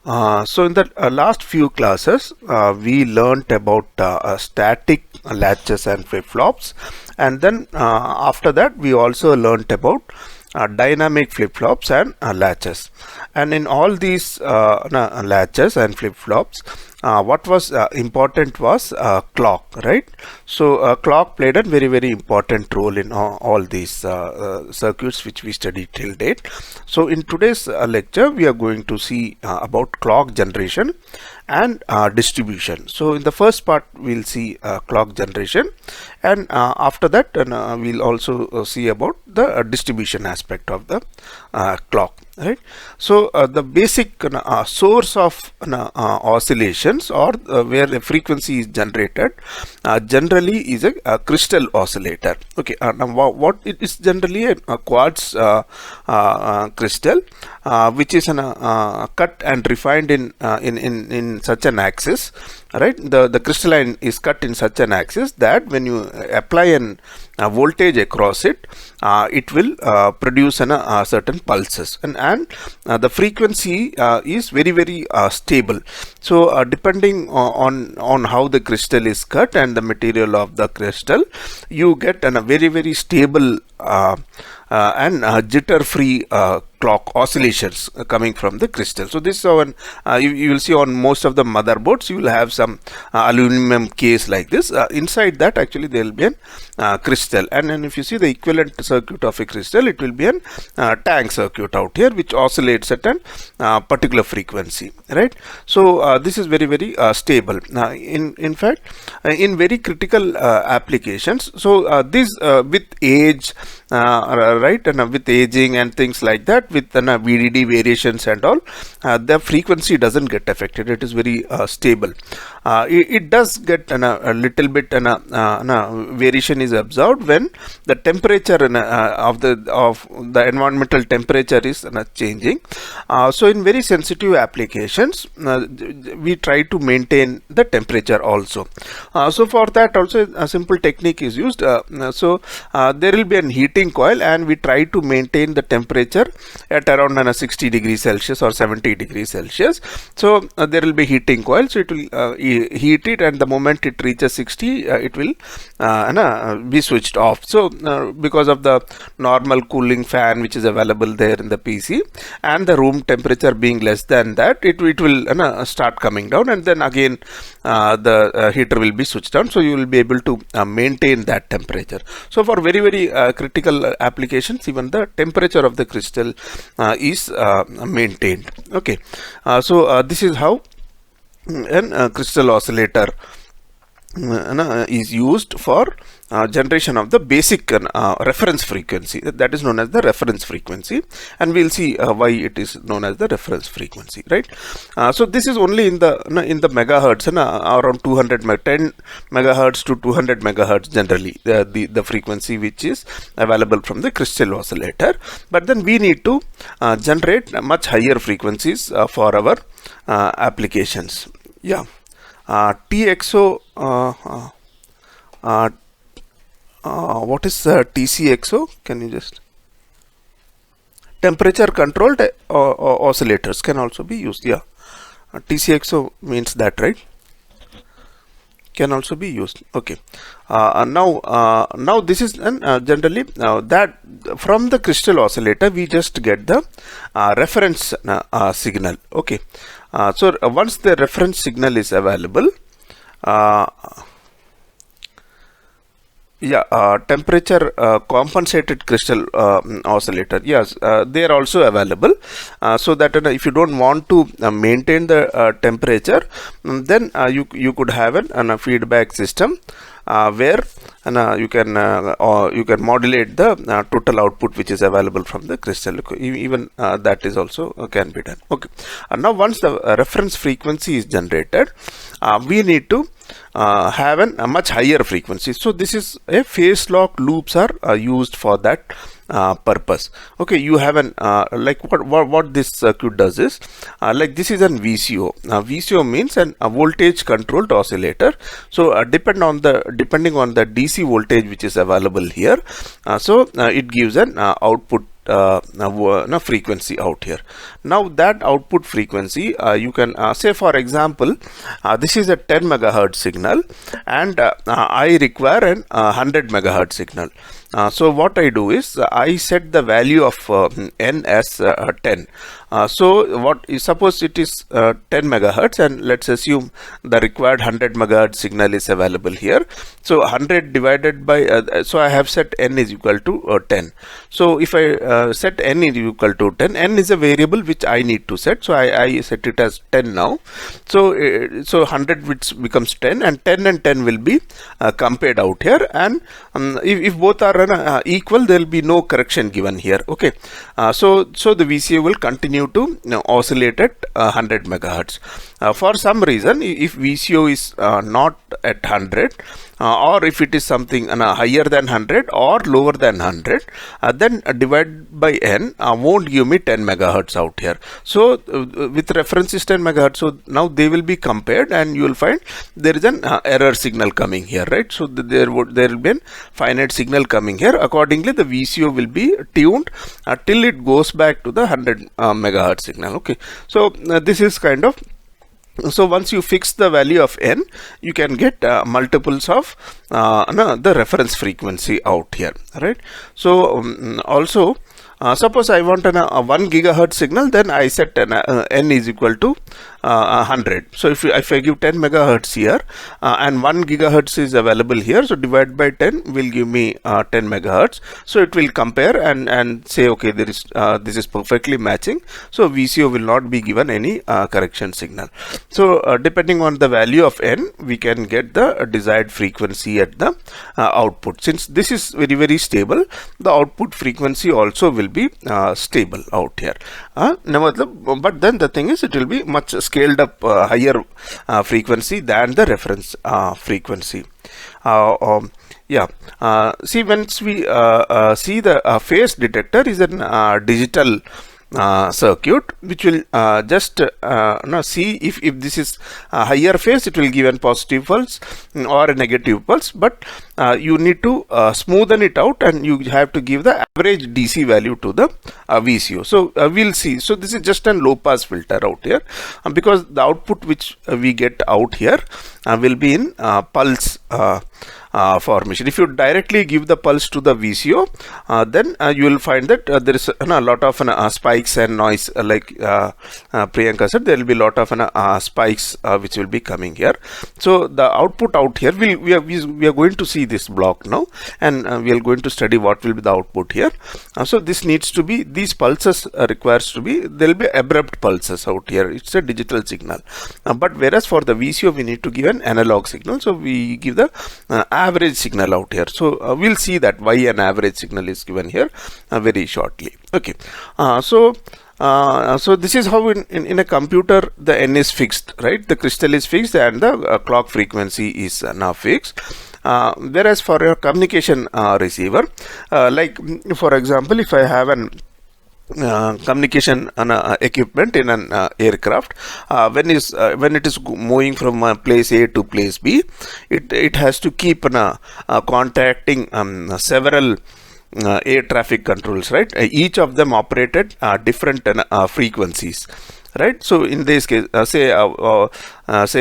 So in the last few classes, we learnt about static latches and flip-flops, and then after that we also learnt about dynamic flip-flops and latches. And in all these latches and flip-flops, what was important was clock, right? So clock played a very important role in all these circuits which we studied till date. So in today's lecture we are going to see about clock generation and distribution. So in the first part we'll see clock generation, and after that we'll also see about the distribution aspect of the clock, right? So the basic source of oscillations, or where a frequency is generated, generally is a crystal oscillator. Okay, now what it is generally a quartz crystal, which is cut and refined in such an axis, right? The crystalline is cut in such an axis that when you apply an voltage across it, it will produce certain pulses, and the frequency is very stable. So depending on how the crystal is cut and the material of the crystal, you get a very stable and jitter-free clock oscillations coming from the crystal. So this is one you will see on most of the motherboards. You will have some aluminum case like this. Inside that actually there will be a crystal, and then if you see the equivalent circuit of a crystal, it will be an tank circuit out here which oscillates at a particular frequency, right? So this is very stable. In fact, in very critical applications, so this with age, right, and with aging and things like that, with VDD variations and all, the frequency doesn't get affected. It is very stable. It does get a little bit variation is observed when the temperature of the environmental temperature is changing. So in very sensitive applications, we try to maintain the temperature also. So for that also a simple technique is used. So there will be a heating coil, and we try to maintain the temperature at around 60 degrees Celsius or 70 degrees Celsius. So there will be heating coil, so it will heat it, and the moment it reaches 60, it will be switched off. So because of the normal cooling fan which is available there in the PC, and the room temperature being less than that, it will start coming down, and then again the heater will be switched on, so you will be able to maintain that temperature. So for very critical applications, even the temperature of the crystal is maintained. Okay, so this is how a crystal oscillator is used for generation of the basic reference frequency, that is known as the reference frequency, and we'll see why it is known as the reference frequency, right? So this is only in the megahertz, around 10 megahertz to 200 megahertz generally the frequency which is available from the crystal oscillator. But then we need to generate much higher frequencies for our applications. Yeah. TXO, what is TCXO? Can you just temperature controlled oscillators can also be used. Yeah, TCXO means that, right? Can also be used. Okay. Now this is generally that from the crystal oscillator we just get the reference signal. Okay. So once the reference signal is available, temperature compensated crystal oscillator, yes, they are also available, so that if you don't want to maintain the temperature, then you could have a feedback system where you can modulate the total output which is available from the crystal. Even that is also can be done. Okay. Now once the reference frequency is generated, we need to have a much higher frequency. So this is a phase lock loops are used for that purpose. Okay, you have an like what this circuit does is like this is an VCO. VCO means a voltage controlled oscillator. So depending on the DC voltage which is available here, so it gives an output frequency out here. Now that output frequency, you can say, for example, this is a 10 megahertz signal, and I require an 100 megahertz signal. So what I do is I set the value of n as 10. So suppose it is 10 megahertz, and let's assume the required 100 megahertz signal is available here. So 100 divided by so I have set n is equal to 10. So if I set n is equal to 10, n is a variable which I need to set, so I set it as 10 now. So 100 which becomes 10, and 10 and 10 will be compared out here, and if both are equal, there will be no correction given here. Okay, so the VCO will continue to oscillate at 100 megahertz. For some reason, if VCO is not at 100, or if it is something higher than 100 or lower than 100, then divide by n won't give me 10 megahertz out here. So with reference is 10 megahertz, so now they will be compared, and you will find there is an error signal coming here, right? So there will be a finite signal coming here. Accordingly, the VCO will be tuned till it goes back to the 100 megahertz signal. Okay, so this is kind of. So once you fix the value of n, you can get multiples of the reference frequency out here, right? So also, suppose I want a 1 gigahertz signal, then I set n is equal to 100. So if I give 10 megahertz here, and 1 gigahertz is available here, so divide by 10 will give me 10 megahertz. So it will compare and say, okay, there is this is perfectly matching. So VCO will not be given any correction signal. So depending on the value of n, we can get the desired frequency at the output. Since this is very stable, the output frequency also will be stable out here. But then the thing is, it will be much scaled up higher frequency than the reference frequency. See, once we see the phase detector is a digital circuit which will just see if this is a higher phase, it will give a positive pulse or a negative pulse, but you need to smoothen it out, and you have to give the average DC value to the VCO. So we'll see. So this is just a low pass filter out here, because the output which we get out here will be in pulse formation. If you directly give the pulse to the VCO, then you will find that there is a lot of spikes and noise, like Priyanka said, there will be a lot of spikes which will be coming here. So the output out here, we are going to see this block now, and we are going to study what will be the output here. So this needs to be, these pulses requires to be, there will be abrupt pulses out here. It's a digital signal, but whereas for the VCO we need to give an analog signal, so we give the average signal out here. So we'll see that why an average signal is given here very shortly. Okay, so this is how in a computer the n is fixed, right? The crystal is fixed, and the clock frequency is now fixed. Whereas for your communication receiver, like for example, if I have an communication equipment in an aircraft, when it is moving from place A to place B, it has to keep contacting several air traffic controls, right? Each of them operated different frequencies, right? So in this case, say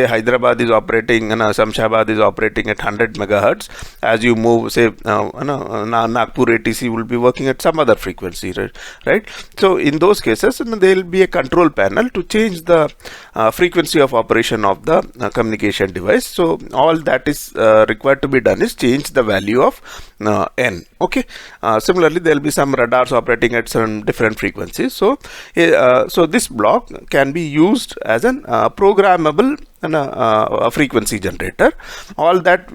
Hyderabad is operating, Shamshabad is operating at 100 megahertz. As you move, say Nagpur ATC will be working at some other frequency, right? So in those cases, there will be a control panel to change the frequency of operation of the communication device. So all that is required to be done is change the value of n. Okay. Similarly, there will be some radars operating at some different frequencies. So this block can be used as an programmable a frequency generator. All that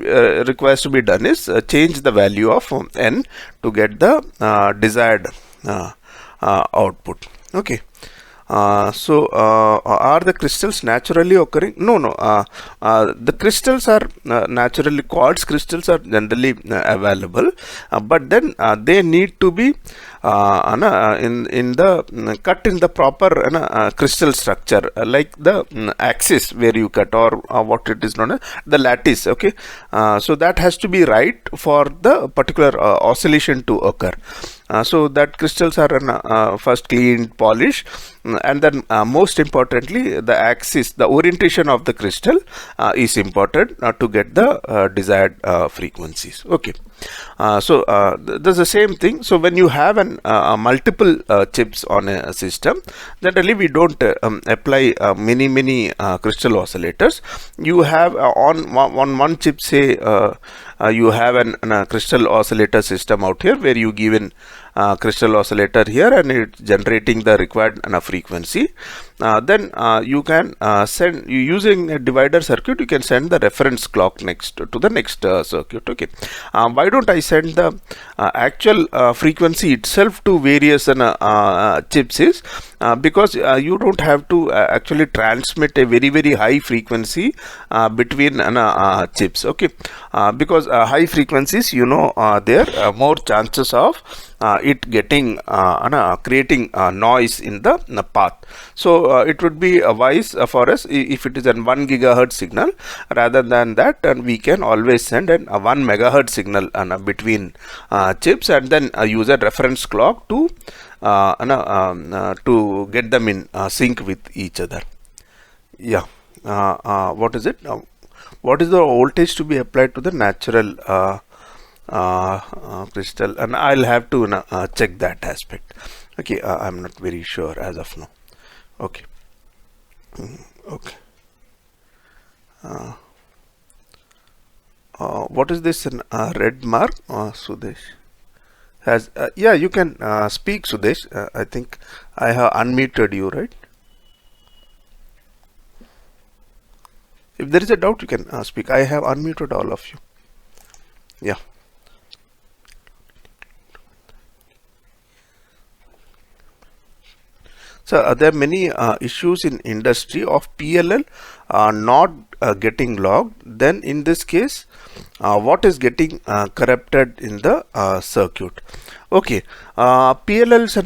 requires to be done is change the value of n to get the desired output. Okay. So are the crystals naturally occurring? No. The crystals are naturally, quartz crystals are generally available, but then they need to be cut in the proper crystal structure, like the axis where you cut, or what it is known as the lattice. Okay, so that has to be right for the particular oscillation to occur. So that crystals are first cleaned, polished, and then most importantly, the axis, the orientation of the crystal is important to get the desired frequencies. Okay. There's the same thing. So when you have an multiple chips on a system, generally we don't apply many crystal oscillators. You have on one chip, say you have an crystal oscillator system out here, where you give in crystal oscillator here, and it's generating the required frequency. Then you can send, using a divider circuit, you can send the reference clock next to the next circuit. Okay. Why don't I send the actual frequency itself to various chips is because you don't have to actually transmit a very high frequency between chips. Okay. Because high frequencies, there are more chances of it getting creating noise in the path. So it would be wise for us if it is a 1 gigahertz signal. Rather than that, and we can always send a 1 megahertz signal between chips, and then use a reference clock to get them in sync with each other. Yeah. What is it? What is the voltage to be applied to the natural crystal? And I'll have to check that aspect. Okay. I'm not very sure as of now. Okay. Okay. What is this red mark? Sudesh has yeah, you can speak, Sudesh. I think I have unmuted you, right? If there is a doubt, you can speak. I have unmuted all of you. Yeah. So there are many issues in industry of PLL not getting logged. Then in this case, what is getting corrupted in the circuit? Okay, PLLs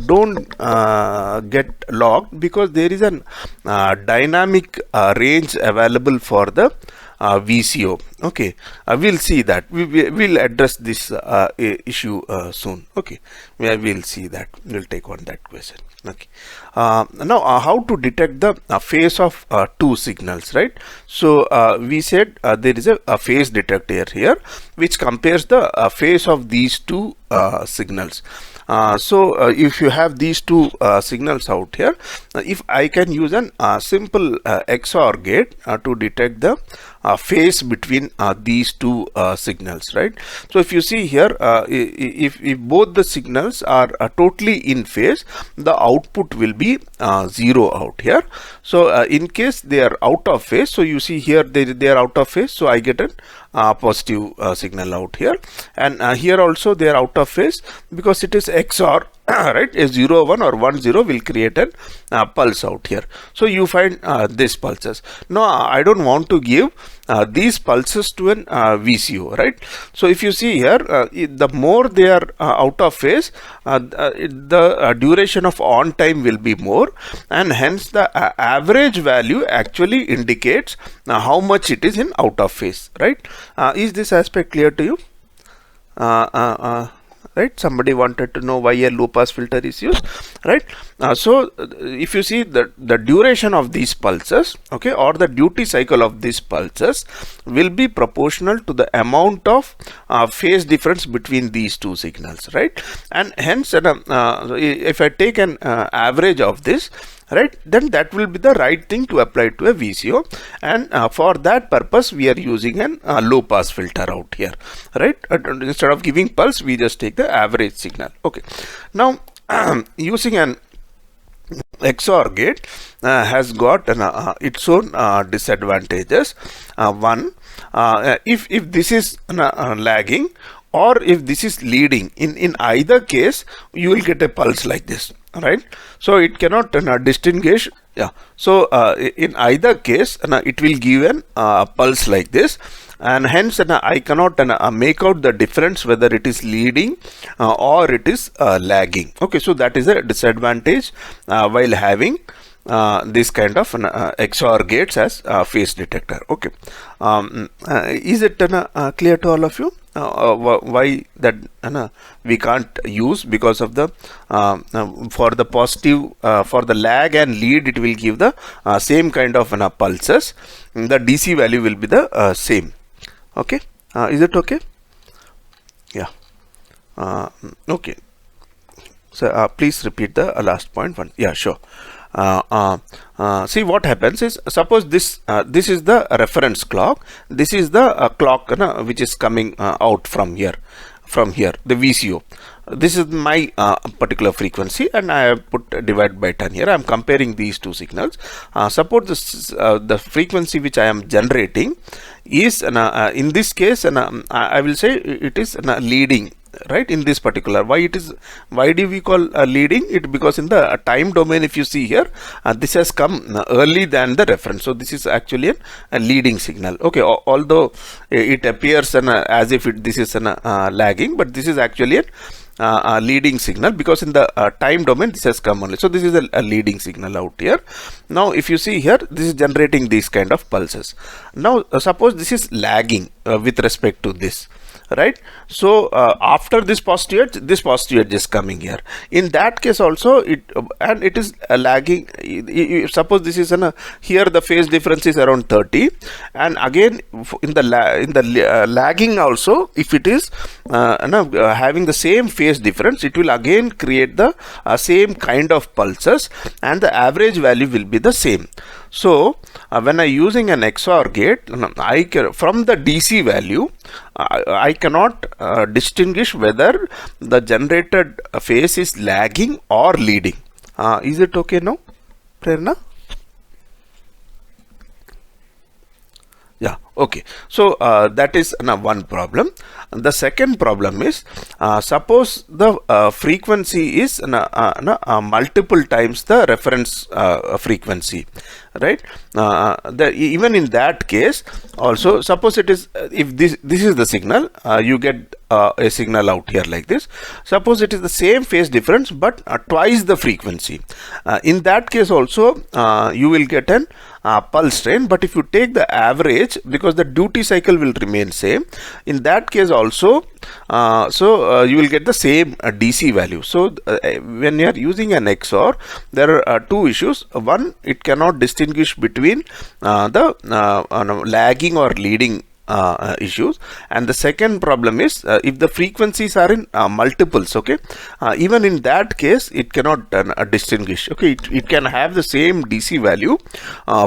don't get logged because there is an dynamic range available for the VCO. Okay, we'll see that. We'll address this issue soon. Okay, we'll see that. We'll take on that question. Okay. Now, how to detect the phase of two signals, right? So we said there is a phase detector here, which compares the phase of these two signals. So if you have these two signals out here, if I can use an simple XOR gate to detect the phase between these two signals, right? So if you see here, if both the signals are totally in phase, the output will be 0 out here. So in case they are out of phase, so you see here they are out of phase, so I get a positive signal out here, and here also they are out of phase because it is XOR. Right, a 0 1 or 1 0 will create a pulse out here. So you find these pulses. Now I don't want to give these pulses to an VCO, right? So if you see here, the more they are out of phase, the duration of on time will be more, and hence the average value actually indicates how much it is in out of phase, right? Is this aspect clear to you? Right, somebody wanted to know why a low pass filter is used, right? So if you see the duration of these pulses, okay, or the duty cycle of these pulses will be proportional to the amount of phase difference between these two signals, right? And hence if I take an average of this, right, then that will be the right thing to apply to a VCO, and for that purpose we are using an low pass filter out here, right? Instead of giving pulse, we just take the average signal. Okay, now using an XOR gate has got its own disadvantages. One, if this is lagging, or if this is leading, in either case you will get a pulse like this, right? So it cannot distinguish. Yeah, so in either case it will give an pulse like this, and hence I cannot make out the difference whether it is leading or it is lagging. Okay, so that is a disadvantage while having this kind of XOR gates as phase detector. Okay, is it clear to all of you? why that we can't use? Because of the for the positive, for the lag and lead, it will give the same kind of pulses. The DC value will be the same. Okay, is it okay? Yeah. Okay. So please repeat the last point one. Yeah, sure. See, what happens is, suppose this this is the reference clock, this is the clock which is coming out from here, the VCO. This is my particular frequency, and I have put divide by 10 here. I am comparing these two signals. Suppose this the frequency which I am generating is in this case, I will say it is leading, right? In this particular, why do we call leading it? Because in the time domain, if you see here, this has come early than the reference, so this is actually a leading signal. Okay, although it appears as if this is lagging, but this is actually a leading signal, because in the time domain this has come only. So this is a leading signal out here. Now if you see here, this is generating these kind of pulses. Now suppose this is lagging with respect to this, right? So after this positive edge is coming here. In that case also, it is lagging. Suppose this is here the phase difference is around 30, and again in the lagging also, if it is having the same phase difference, it will again create the same kind of pulses, and the average value will be the same. So when I using an XOR gate, I can, from the DC value, I cannot distinguish whether the generated phase is lagging or leading. Is it okay now, Prerna? Yeah, okay. So that is one problem. The second problem is, suppose the frequency is multiple times the reference frequency, right? Even in that case also, suppose it is, if this is the signal, you get a signal out here like this. Suppose it is the same phase difference but twice the frequency. In that case also, you will get an pulse train, but if you take the average, because the duty cycle will remain same, in that case also, you will get the same DC value. So when you are using an XOR, there are two issues. One, it cannot distinguish between the lagging or leading issues, and the second problem is, if the frequencies are in multiples, okay, even in that case it cannot distinguish. Okay, it can have the same DC value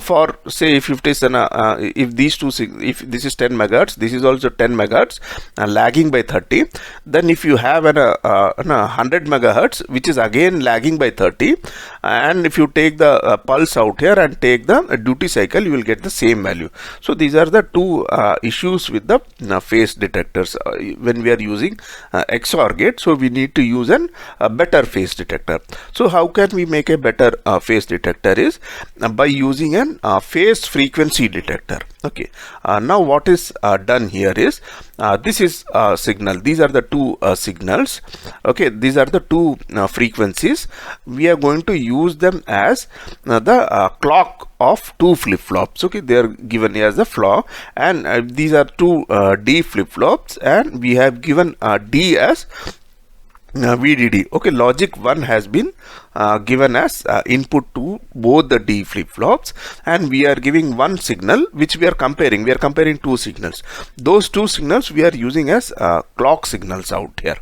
for, say, if it is if these two, if this is 10 megahertz, this is also 10 megahertz, lagging by 30, then if you have an 100 megahertz which is again lagging by 30, and if you take the pulse out here and take the duty cycle, you will get the same value. So these are the two issues with the phase detectors when we are using XOR gate. So we need to use a better phase detector. So how can we make a better phase detector is by using a phase frequency detector. Okay, now what is done here is, this is signal, these are the two signals. Okay, these are the two frequencies. We are going to use them as the clock of two flip-flops. Okay, they are given as a flaw, and these are two D flip-flops, and we have given D as VDD. Okay, logic 1 has been given as input to both the D flip-flops, and we are giving one signal which we are comparing. We are comparing two signals. Those two signals we are using as clock signals out here,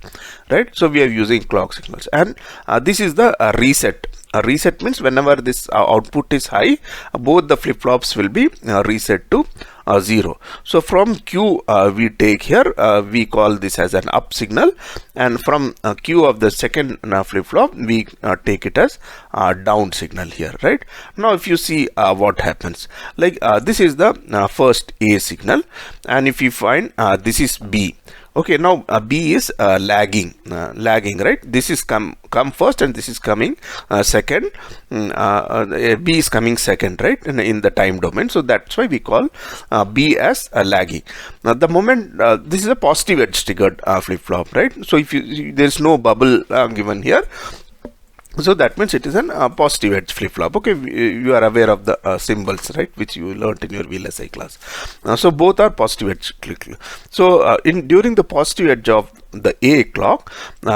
right? So we are using clock signals, and this is the reset. Reset means whenever this output is high, both the flip-flops will be reset to 0. So from Q we take here, we call this as an up signal, and from Q of the second flip-flop we take it as down signal here, right? Now if you see what happens, like this is the first A signal, and if you find this is B. Okay, now B is lagging, right? This is come first, and this is coming second. B is coming second, right, in the time domain. So that's why we call B as lagging. Now the moment this is a positive edge triggered flip-flop, right? So if you there is no bubble given here. So that means it is an positive edge flip-flop. Okay, you are aware of the symbols, right, which you learnt in your VLSI class. So both are positive edge. So during the positive edge of the A clock,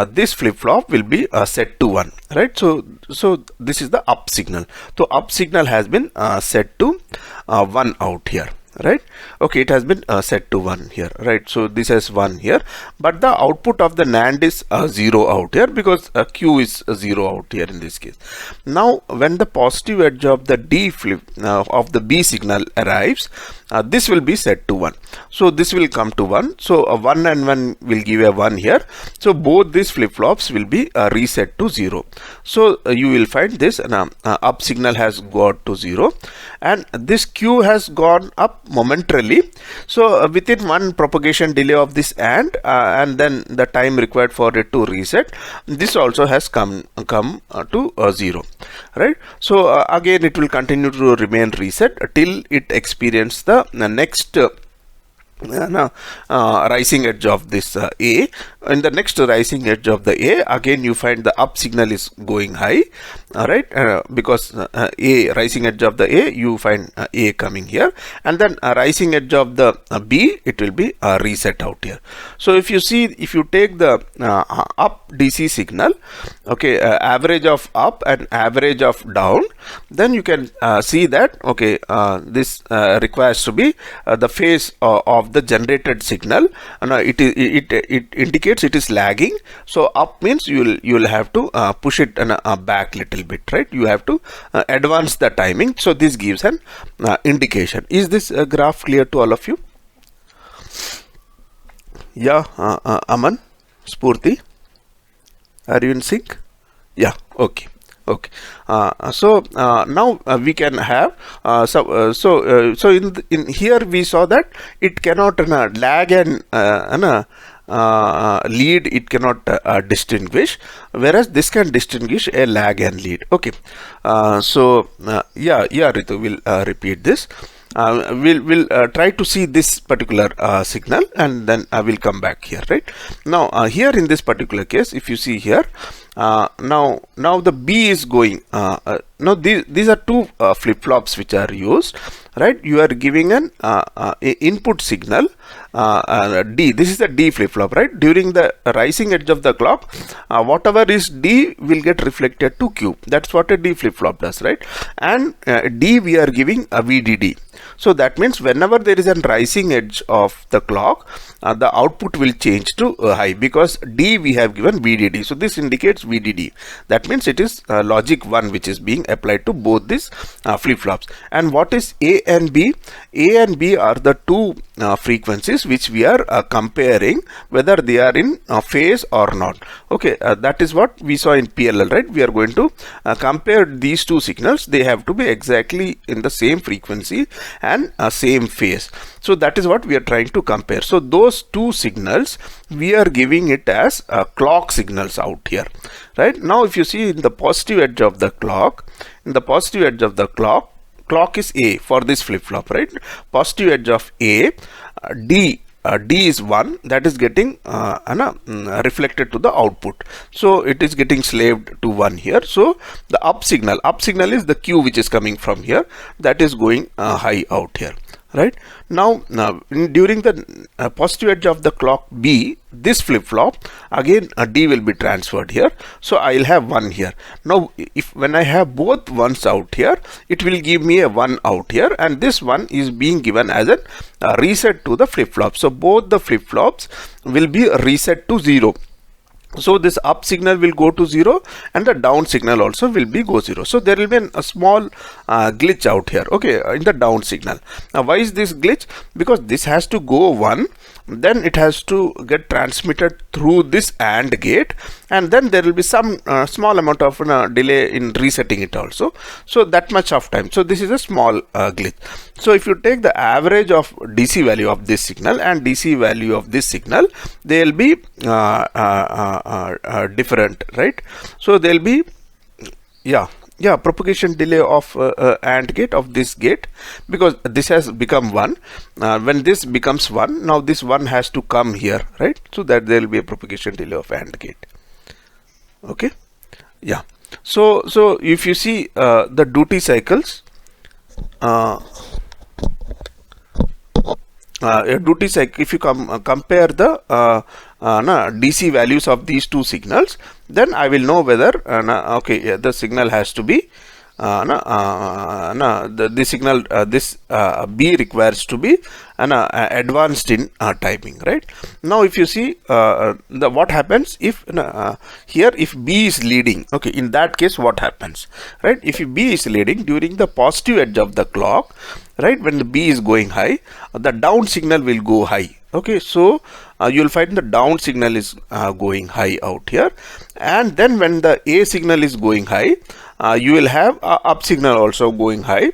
this flip-flop will be set to 1, right? So this is the up signal. So up signal has been set to 1 out here, right? Okay, it has been set to 1 here, right? So this is 1 here, but the output of the NAND is 0 out here, because Q is 0 out here in this case. Now when the positive edge of the D flip of the B signal arrives, this will be set to 1. So this will come to 1. So 1 and 1 will give a 1 here. So both these flip-flops will be reset to 0. So you will find this up signal has got to 0, and this Q has gone up momentarily. So within one propagation delay of this and then the time required for it to reset, this also has come to 0, right? So again it will continue to remain reset till it experience the next rising edge of this A. In the next rising edge of the A, again you find the up signal is going high, right? Because A rising edge of the A, you find A coming here, and then rising edge of the B, it will be reset out here. So if you see, if you take the up DC signal, okay, average of up and average of down, then you can see that, okay, this requires to be the phase of the generated signal. It indicates it is lagging. So up means you will have to push it back little bit, right? You have to advance the timing. So this gives an indication. Is this graph clear to all of you? Yeah, Aman, Spurti, are you in sync? Yeah, okay. Okay, so now we can have so in here we saw that it cannot lag and lead, it cannot distinguish, whereas this can distinguish a lag and lead. Okay, so yeah, Ritu will repeat this. We'll try to see this particular signal, and then I will come back here, right? Now here in this particular case, if you see here, now the B is going, now these are two flip-flops which are used, right? You are giving an input signal D. This is the D flip-flop, right? During the rising edge of the clock, whatever is D will get reflected to Q. That's what a D flip-flop does, right? And D we are giving a VDD. So that means whenever there is a rising edge of the clock, the output will change to high, because D we have given VDD. So this indicates VDD. That means it is logic 1 which is being applied to both these flip-flops. And what is A and B? A and B are the two frequencies which we are comparing whether they are in phase or not. Okay, that is what we saw in PLL, right? We are going to compare these two signals. They have to be exactly in the same frequency and same phase. So that is what we are trying to compare. So those two signals we are giving it as clock signals out here, right? Now if you see in the positive edge of the clock, in the positive edge of the clock is A for this flip-flop, right? Positive edge of A, D is 1, that is getting reflected to the output. So it is getting slaved to 1 here. So the up signal is the Q which is coming from here, that is going high out here, right? Now during the positive edge of the clock B, this flip-flop, again D will be transferred here. So I will have 1 here. Now when I have both ones out here, it will give me a 1 out here, and this one is being given as a reset to the flip-flop. So both the flip-flops will be reset to 0. So this up signal will go to 0, and the down signal also will be go 0. So there will be a small glitch out here, okay, in the down signal. Now why is this glitch? Because this has to go 1, then it has to get transmitted through this AND gate, and then there will be some small amount of delay in resetting it also. So that much of time. So this is a small glitch. So if you take the average of DC value of this signal and DC value of this signal, they will be different, right? So there will be propagation delay of AND gate of this gate, because this has become 1. When this becomes 1, now this 1 has to come here, right? So that there will be a propagation delay of AND gate. Okay, yeah. So if you see the duty cycles, a duty cycle, if you compare the DC values of these two signals, then I will know whether okay, yeah, the signal has to be the signal this B requires to be advanced in timing, right? Now if you see what happens if here if B is leading, okay, in that case what happens, right? If B is leading during the positive edge of the clock, right, when the B is going high, the down signal will go high. Okay, so you will find the down signal is going high out here, and then when the A signal is going high, you will have up signal also going high,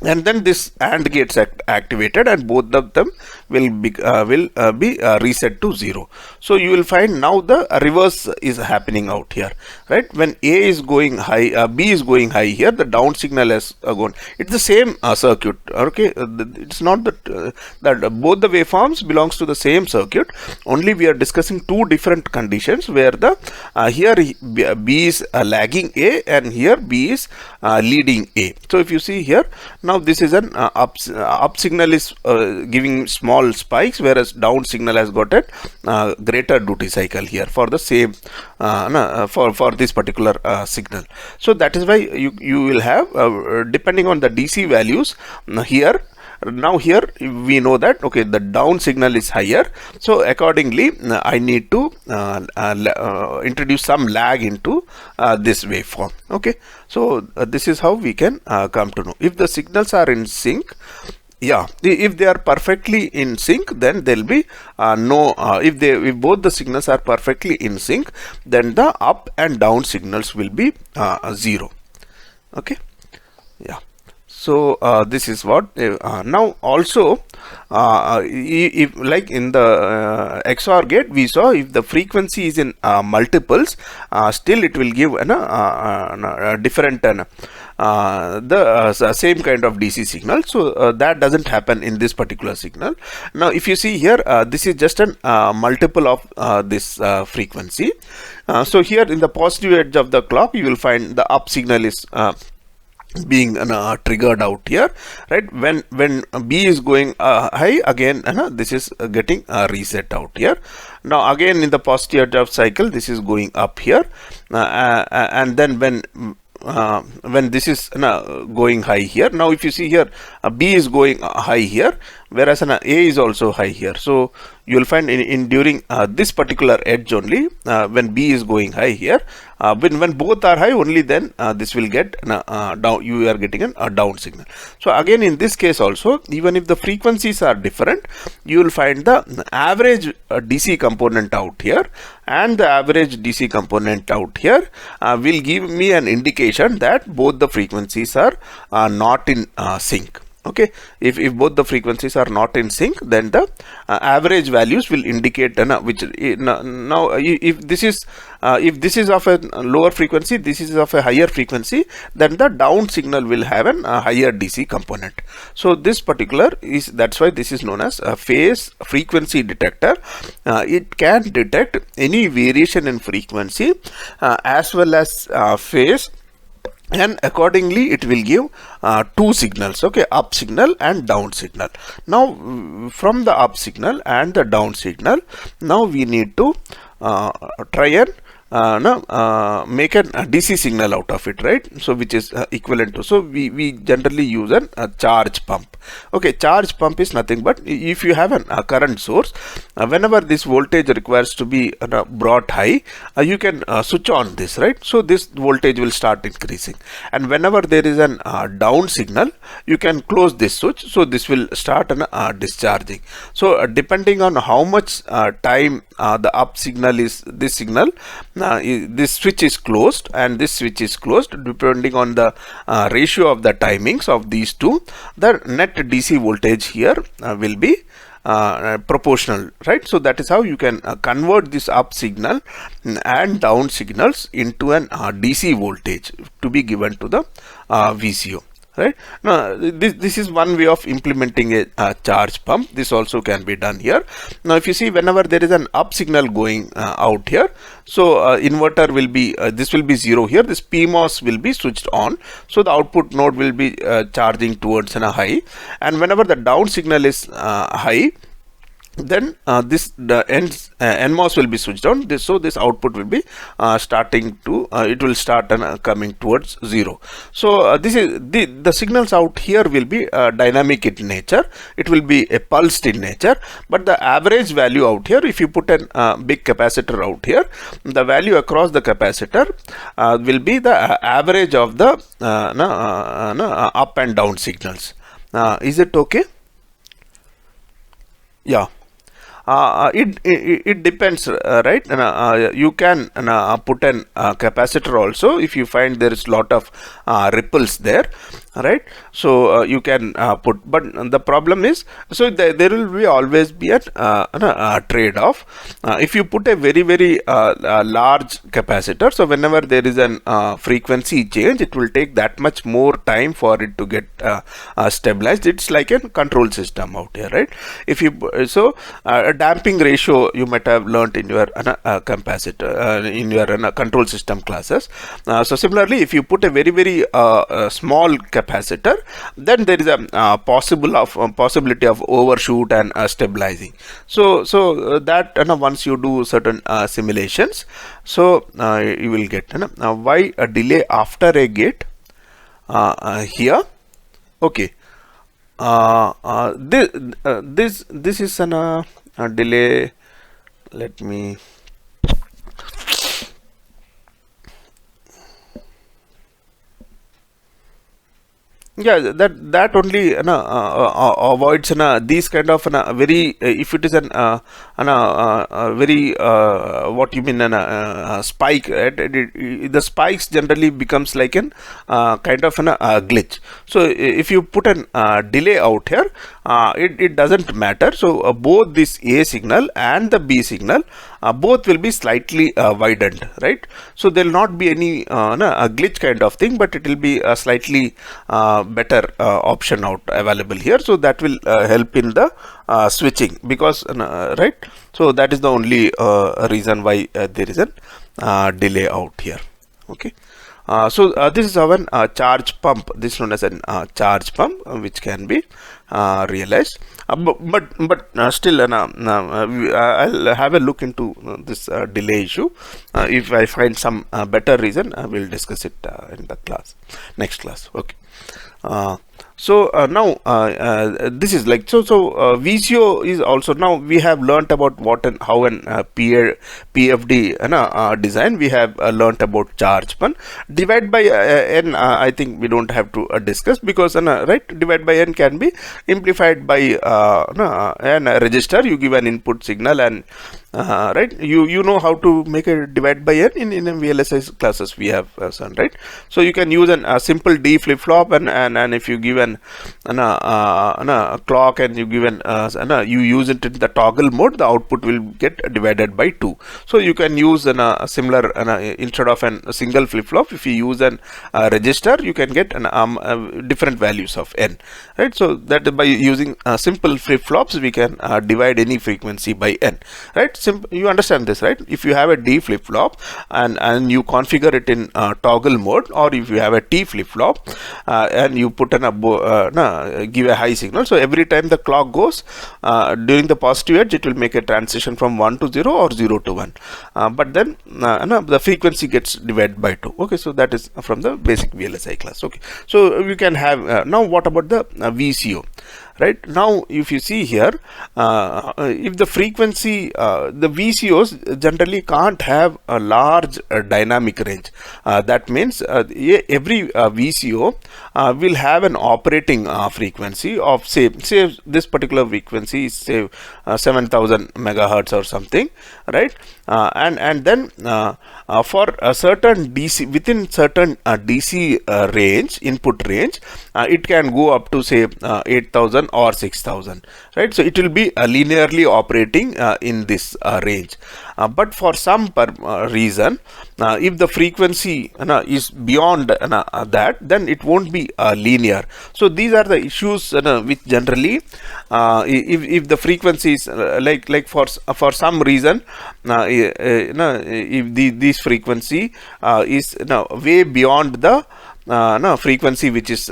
and then this AND gets activated, and both of them will be reset to 0. So you will find now the reverse is happening out here, right? When A is going high, B is going high here, the down signal has gone. It's the same circuit, okay? It's not that both the waveforms belongs to the same circuit. Only we are discussing two different conditions where the here B is lagging A, and here B is leading A. So if you see here, now this is an up signal is giving small spikes, whereas down signal has got a greater duty cycle here for the same for this particular signal. So that is why you will have depending on the DC values here. Now here we know that okay, the down signal is higher, so accordingly I need to introduce some lag into this waveform. Okay, so this is how we can come to know if the signals are in sync. Yeah, if they are perfectly in sync, then there will be no if both the signals are perfectly in sync, then the up and down signals will be 0. Okay, yeah. So this is what now also if like in the XOR gate we saw, if the frequency is in multiples, still it will give a different the same kind of DC signal. So that doesn't happen in this particular signal. Now if you see here, this is just a multiple of this frequency. So here in the positive edge of the clock, you will find the up signal is being triggered out here, right? When B is going high, again this is getting reset out here. Now again in the positive edge of cycle, this is going up here, and then when this is going high here, now if you see here, B is going high here, whereas A is also high here. So you will find in during this particular edge only, when B is going high here, when both are high, only then this will get down. You are getting a down signal. So again in this case also, even if the frequencies are different, you will find the average DC component out here and the average DC component out here will give me an indication that both the frequencies are not in sync. Okay, if both the frequencies are not in sync, then the average values will indicate which now if this is of a lower frequency, this is of a higher frequency, then the down signal will have a higher DC component. So this particular is, that's why this is known as a phase frequency detector. It can detect any variation in frequency as well as phase, and accordingly it will give two signals, okay, up signal and down signal. Now from the up signal and the down signal, now we need to try and make a DC signal out of it, right? So which is equivalent to, so we generally use a charge pump. Okay, charge pump is nothing but if you have a current source, whenever this voltage requires to be brought high, you can switch on this, right? So this voltage will start increasing, and whenever there is an down signal, you can close this switch, so this will start discharging. So depending on how much time the up signal is, this signal, this switch is closed and this switch is closed, depending on the ratio of the timings of these two, the net DC voltage here will be proportional, right? So that is how you can convert this up signal and down signals into an DC voltage to be given to the VCO, right? Now this is one way of implementing a charge pump. This also can be done here. Now if you see, whenever there is an up signal going out here, so inverter will be this will be 0 here, this PMOS will be switched on, so the output node will be charging towards a high, and whenever the down signal is high, then the NMOS will be switched on. So this output will be starting to it will start coming towards 0. So this is the signals out here will be dynamic in nature. It will be a pulsed in nature, but the average value out here, if you put a big capacitor out here, the value across the capacitor will be the average of the up and down signals. Is it okay? Yeah. It depends, right? You can put an capacitor also if you find there is lot of ripples there, right? So you can put, but the problem is, so there will be always be a trade-off. If you put a very large capacitor, so whenever there is an frequency change, it will take that much more time for it to get stabilized. It's like a control system out here, right? If you damping ratio you might have learnt in your capacitor in your control system classes. So similarly, if you put a very small capacitor, then there is a possibility of overshoot and stabilizing. So that once you do certain simulations, so you will get why a delay after a gate here. Okay, this is an delay. Let me that only avoids these kind of very if it is an very what you mean spike, right? The spikes generally becomes like an kind of a glitch. So if you put an delay out here, it doesn't matter. So both this A signal and the B signal both will be slightly widened, right? So there will not be any a glitch kind of thing, but it will be a slightly better option out available here. So that will help in the switching, because right, so that is the only reason why there is a delay out here. Okay. So this is our charge pump. This is known as a charge pump, which can be realized. But still, I'll have a look into this delay issue. If I find some better reason, I will discuss it in the next class. Okay. So now this is like so VCO is also, now we have learnt about what and how an PFD design. We have learnt about charge pump. Divide by n, I think we don't have to discuss, because right, divide by n can be amplified by an register. You give an input signal and right, you know how to make a divide by n in VLSI classes we have done, right? So you can use a simple D flip flop, and if you give an clock and you give you use it in the toggle mode, the output will get divided by 2. So you can use a similar instead of a single flip flop, if you use an register, you can get different values of n, right? So that by using simple flip flops, we can divide any frequency by n, right? You understand this, right? If you have a D flip flop and you configure it in toggle mode, or if you have a T flip flop and you put give a high signal, so every time the clock goes during the positive edge, it will make a transition from 1 to 0 or 0 to 1, but then the frequency gets divided by 2. Okay, so that is from the basic VLSI class. Okay, so we can have now what about the VCO? Right now, if you see here, if the frequency, the VCOs generally can't have a large dynamic range. That means every VCO will have an operating frequency of say this particular frequency is say 7000 megahertz or something, right? And then for a certain DC, within certain DC range, input range, it can go up to say 8000 5,000 or 6,000, right? So it will be linearly operating in this range. But for some reason, if the frequency is beyond that, then it won't be linear. So these are the issues which generally, if the frequency is like for some reason, if this frequency is way beyond the frequency which is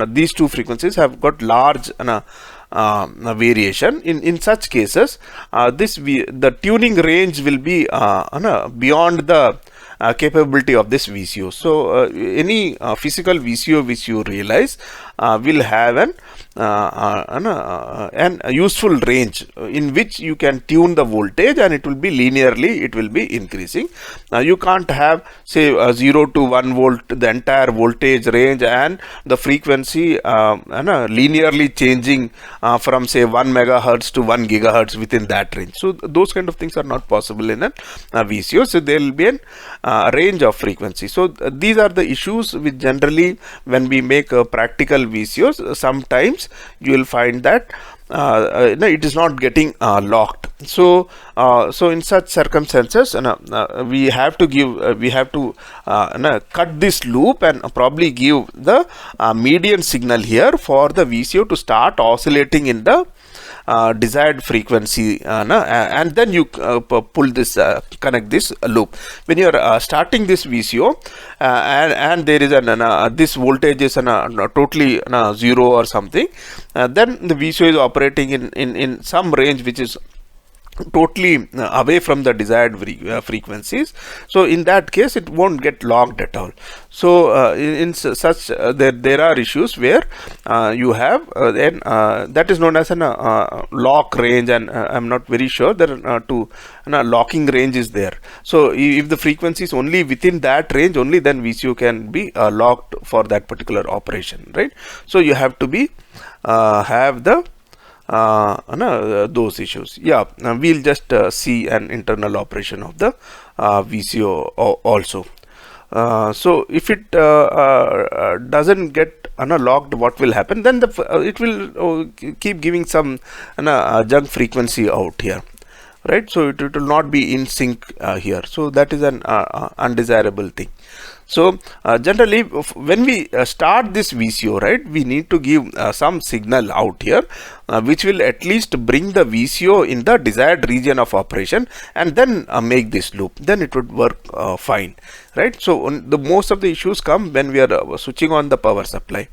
these two frequencies have got large variation. In such cases, the tuning range will be beyond the capability of this VCO. So any physical VCO which you realize will have an useful range in which you can tune the voltage, and it will be linearly, it will be increasing. You can't have, say, 0 to 1 volt, the entire voltage range and the frequency linearly changing from, say, 1 megahertz to 1 gigahertz within that range. So those kind of things are not possible in a VCO. So there will be a range of frequency. So these are the issues which generally, when we make practical VCOs, sometimes you will find that it is not getting locked. So in such circumstances, we have to cut this loop and probably give the median signal here for the VCO to start oscillating in the desired frequency, and then you pull this connect this loop. When you are starting this VCO and there is this voltage is totally 0 or something, then the VCO is operating in some range which is totally away from the desired frequencies. So in that case, it won't get locked at all. So in such there are issues where you have then that is known as an lock range, and I'm not very sure that locking range is there. So if the frequency is only within that range only, then VCO can be locked for that particular operation, right? So you have to be have the those issues. Yeah, we'll just see an internal operation of the VCO also. So if it doesn't get locked, what will happen? Then it will keep giving some junk frequency out here, right? So it will not be in sync here. So that is an undesirable thing. So generally, when we start this VCO, right, we need to give some signal out here which will at least bring the VCO in the desired region of operation, and then make this loop. Then it would work fine, right? So the most of the issues come when we are switching on the power supply.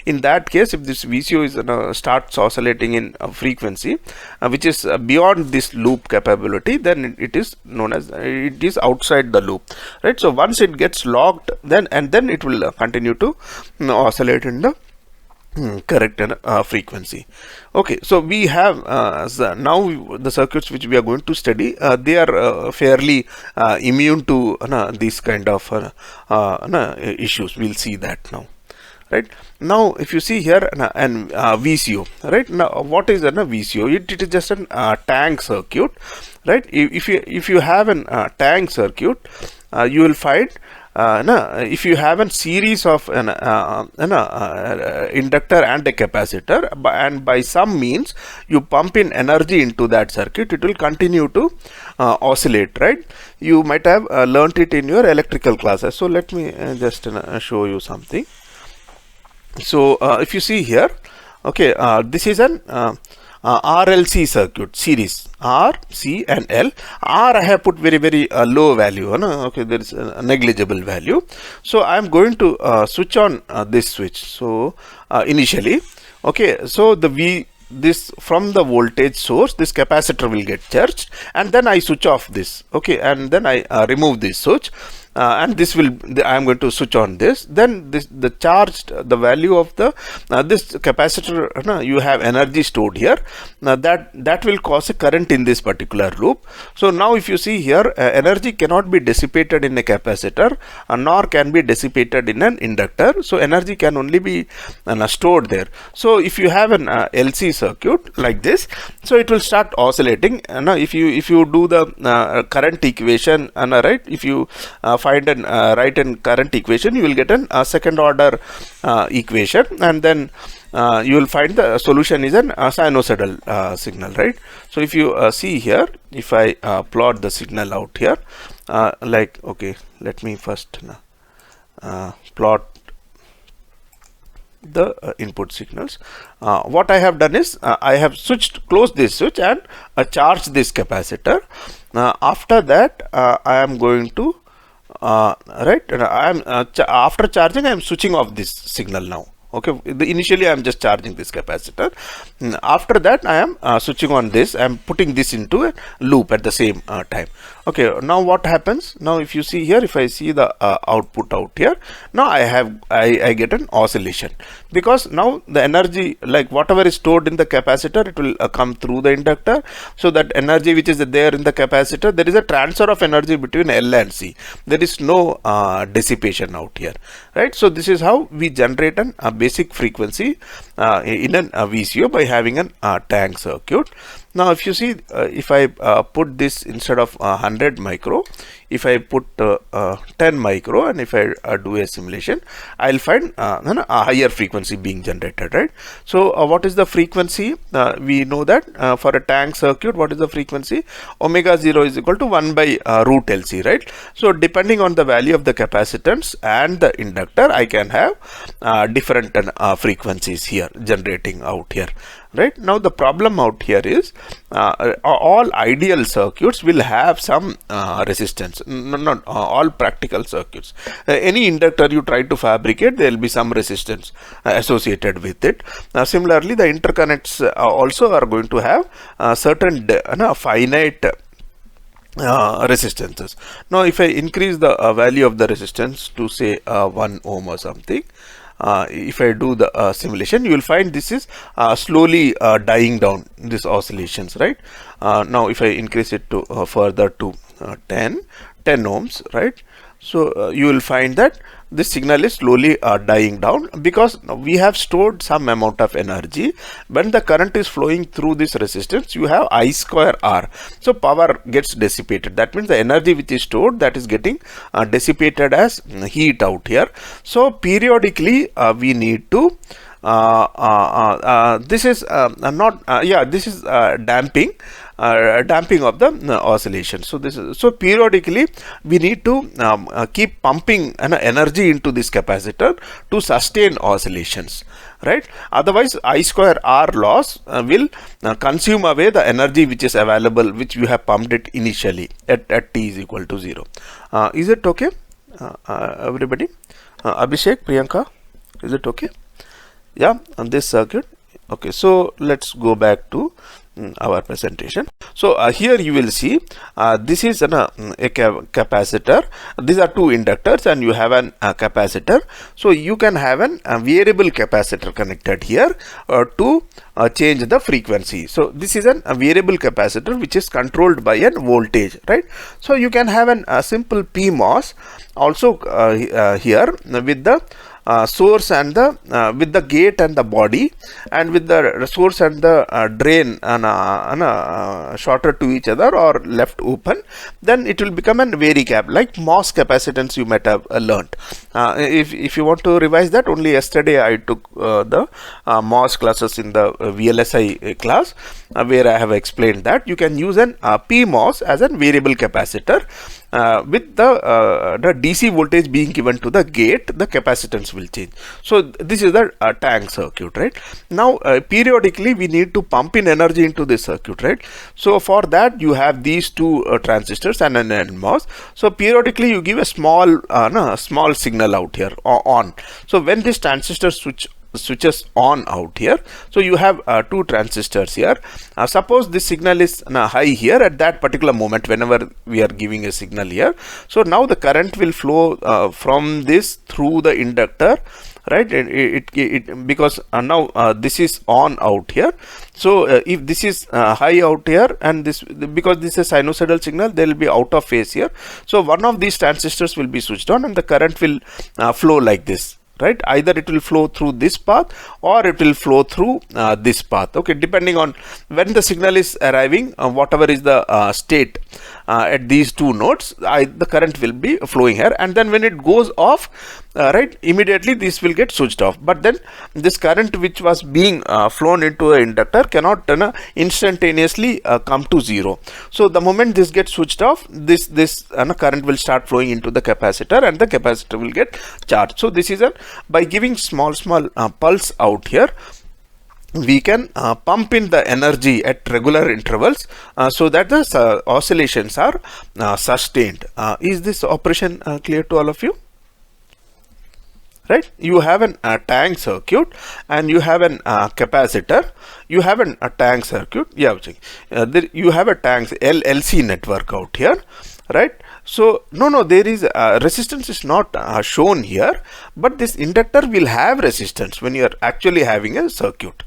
In that case, if this VCO is starts oscillating in frequency which is beyond this loop capability, then it is known as it is outside the loop, right? So once it gets locked, then it will continue to oscillate in the correct frequency. Okay, so we have now the circuits which we are going to study, they are fairly immune to these kind of issues. We'll see that now. Right now, if you see here an VCO, right? Now, what is a VCO? It is just a tank circuit, right? If you have a tank circuit, you will find if you have a series of an inductor and a capacitor, and by some means you pump in energy into that circuit, it will continue to oscillate, right? You might have learnt it in your electrical classes. So let me just show you something. So if you see here, okay, this is an RLC circuit series, R, C and L. R I have put very low value, okay, there is a negligible value. So I am going to switch on this switch. So initially, okay, so this from the voltage source, this capacitor will get charged, and then I switch off this, okay, and then I remove this switch. And this will, I am going to switch on this. Then the charged, the value of the this capacitor, you have energy stored here. That will cause a current in this particular loop. So now if you see here, energy cannot be dissipated in a capacitor, nor can be dissipated in an inductor. So energy can only be stored there. So if you have an LC circuit like this, so it will start oscillating. If you do the current equation, right, if you find and write in current equation, you will get a second order equation, and then you will find the solution is an sinusoidal signal, right? So if you see here, if I plot the signal out here, like, okay, let me first plot the input signals. What I have done is I have closed this switch and charged this capacitor. After that, I am going to after charging, I am switching off this signal now. Okay, initially I am just charging this capacitor. After that, I am switching on this. I am putting this into a loop at the same time. Okay, now what happens? Now if you see here, if I see the output out here, now I get an oscillation, because now the energy, like whatever is stored in the capacitor, it will come through the inductor. So that energy which is there in the capacitor, there is a transfer of energy between L and C. There is no dissipation out here, right? So this is how we generate a basic frequency in an VCO by having a tank circuit. Now if you see, if I put this instead of 100 micro, if I put 10 micro, and if I do a simulation, I'll find a higher frequency being generated, right? So what is the frequency? We know that for a tank circuit, what is the frequency? Omega 0 is equal to 1 by root LC, right? So depending on the value of the capacitance and the inductor, I can have different frequencies here generating out here. Right now, the problem out here is all ideal circuits will have some resistance. Not all practical circuits. Any inductor you try to fabricate, there will be some resistance associated with it. Similarly, the interconnects also are going to have certain finite resistances. Now, if I increase the value of the resistance to say 1 ohm or something, if I do the simulation, you will find this is slowly dying down, these oscillations, right? Now if I increase it to further to 10 ohms, right? So you will find that this signal is slowly dying down, because we have stored some amount of energy. When the current is flowing through this resistance, you have I square R. So power gets dissipated. That means the energy which is stored, that is getting dissipated as heat out here. So periodically we need to this is this is damping of the oscillation. So this is, so periodically we need to keep pumping an energy into this capacitor to sustain oscillations, right? Otherwise I square R loss will consume away the energy which is available, which you have pumped it initially at t is equal to 0. Is it okay, everybody? Abhishek, Priyanka, is it okay? Yeah, on this circuit. Okay, so let's go back to our presentation. So here you will see this is a capacitor. These are two inductors, and you have a capacitor. So you can have a variable capacitor connected here to change the frequency. So this is a variable capacitor which is controlled by a voltage, right? So you can have a simple PMOS also here with the source and the with the gate and the body, and with the source and the drain shorter to each other or left open, then it will become a varicap, like MOS capacitance you might have learnt. If you want to revise that, only yesterday I took the MOS classes in the VLSI class, where I have explained that you can use an PMOS as a variable capacitor. With the DC voltage being given to the gate, the capacitance will change. So this is the tank circuit, right? Now periodically we need to pump in energy into this circuit, right? So for that you have these two transistors and an NMOS. So periodically you give a small signal out here on. So when this transistor switches on out here, so you have two transistors here. Suppose this signal is high here at that particular moment whenever we are giving a signal here. So now the current will flow from this through the inductor, right? Because now this is on out here. So if this is high out here, and this, because this is a sinusoidal signal, there will be out of phase here. So one of these transistors will be switched on, and the current will flow like this, right? Either it will flow through this path or it will flow through this path, okay, depending on when the signal is arriving, whatever is the state at these two nodes, the current will be flowing here, and then when it goes off, right, immediately this will get switched off. But then this current which was being flown into an inductor cannot instantaneously come to zero. So the moment this gets switched off, this current will start flowing into the capacitor, and the capacitor will get charged. So this is by giving small pulse out here, we can pump in the energy at regular intervals so that the oscillations are sustained. Is this operation clear to all of you? Right, you have a tank circuit and you have a capacitor. You have a tank circuit. Yeah, you have a tank RLC network out here, right? So no, there is resistance is not shown here, but this inductor will have resistance when you are actually having a circuit.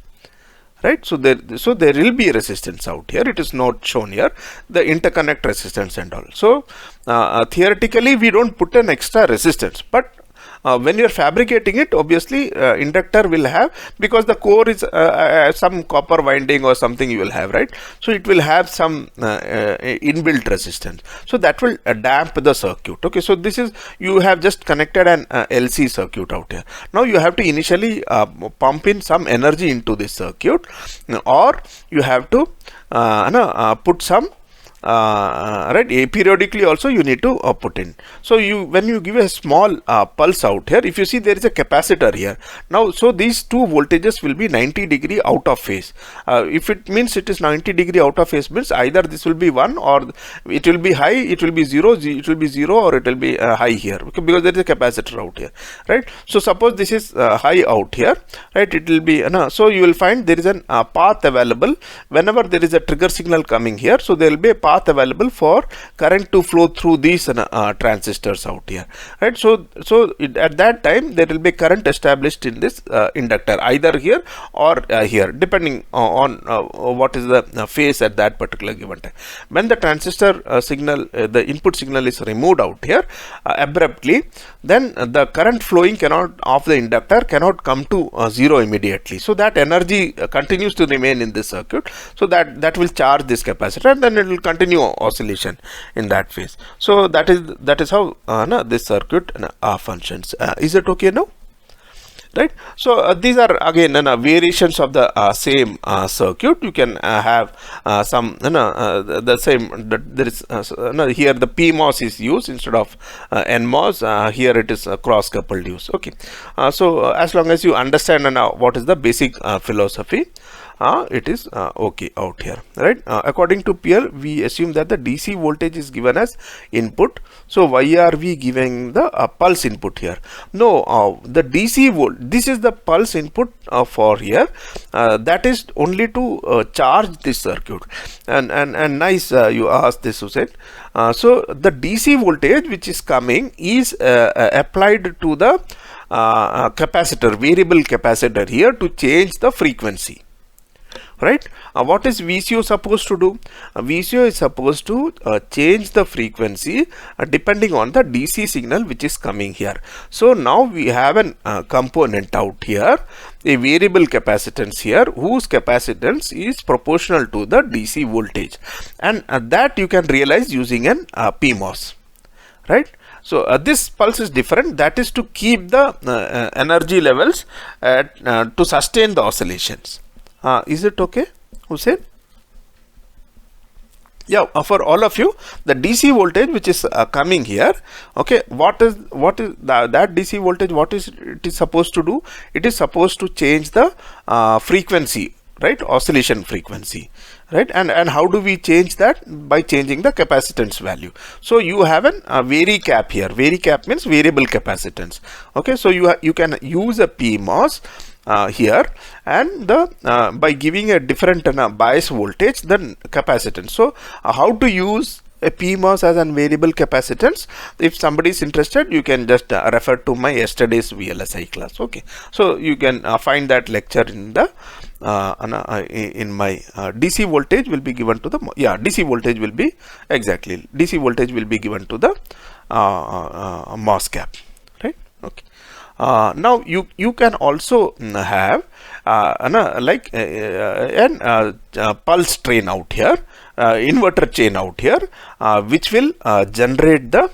Right, so there will be a resistance out here. It is not shown here, the interconnect resistance and all. So theoretically we don't put an extra resistance, but when you are fabricating it, obviously inductor will have, because the core is some copper winding or something you will have, right? So it will have some inbuilt resistance, so that will damp the circuit. Okay, so this is, you have just connected an LC circuit out here. Now you have to initially pump in some energy into this circuit, or you have to put some right, periodically also you need to put in. So when you give a small pulse out here, if you see there is a capacitor here now, so these two voltages will be 90° out of phase. If it means it is 90° out of phase, means either this will be 1, or it will be high, it will be 0, it will be 0, or it will be high here, because there is a capacitor out here, right? So suppose this is high out here, right, it will be so you will find there is a path available whenever there is a trigger signal coming here. So there will be a path available for current to flow through these transistors out here, right? So at that time there will be current established in this inductor, either here or here, depending on what is the phase at that particular given time. When the transistor signal, the input signal is removed out here abruptly, then the current flowing of the inductor cannot come to zero immediately. So that energy continues to remain in this circuit, so that will charge this capacitor, and then it will continue oscillation in that phase. So that is how this circuit functions. Is it okay now? Right, so these are again variations of the same circuit. You can have some the same, there is here the PMOS is used instead of NMOS. Here it is cross coupled use. Okay, so as long as you understand what is the basic philosophy, it is okay out here, right? According to PL, we assume that the DC voltage is given as input. So why are we giving the pulse input here? No, the DC volt, this is the pulse input for here. That is only to charge this circuit. And nice, you asked this, Hussein. So the DC voltage which is coming is applied to the capacitor, variable capacitor here, to change the frequency. Right? What is VCO supposed to do? VCO is supposed to change the frequency depending on the DC signal which is coming here. So now we have a component out here, a variable capacitance here, whose capacitance is proportional to the DC voltage, and that you can realize using an PMOS. Right? So this pulse is different. That is to keep the energy levels to sustain the oscillations. Is it okay, Hussein? Yeah, for all of you, the DC voltage which is coming here, okay, what is that DC voltage, what is it is supposed to do? It is supposed to change the frequency, right, oscillation frequency, right? And how do we change that? By changing the capacitance value. So you have a vary cap here. Vary cap means variable capacitance. Okay, so you can use a PMOS here, and by giving a different bias voltage than capacitance. So how to use a PMOS as a variable capacitance? If somebody is interested, you can just refer to my yesterday's VLSI class. Okay, so you can find that lecture in the in my DC voltage will be given to the DC voltage will be DC voltage will be given to the MOS cap, right? Okay. Now you can also have pulse train out here, inverter chain out here, which will generate the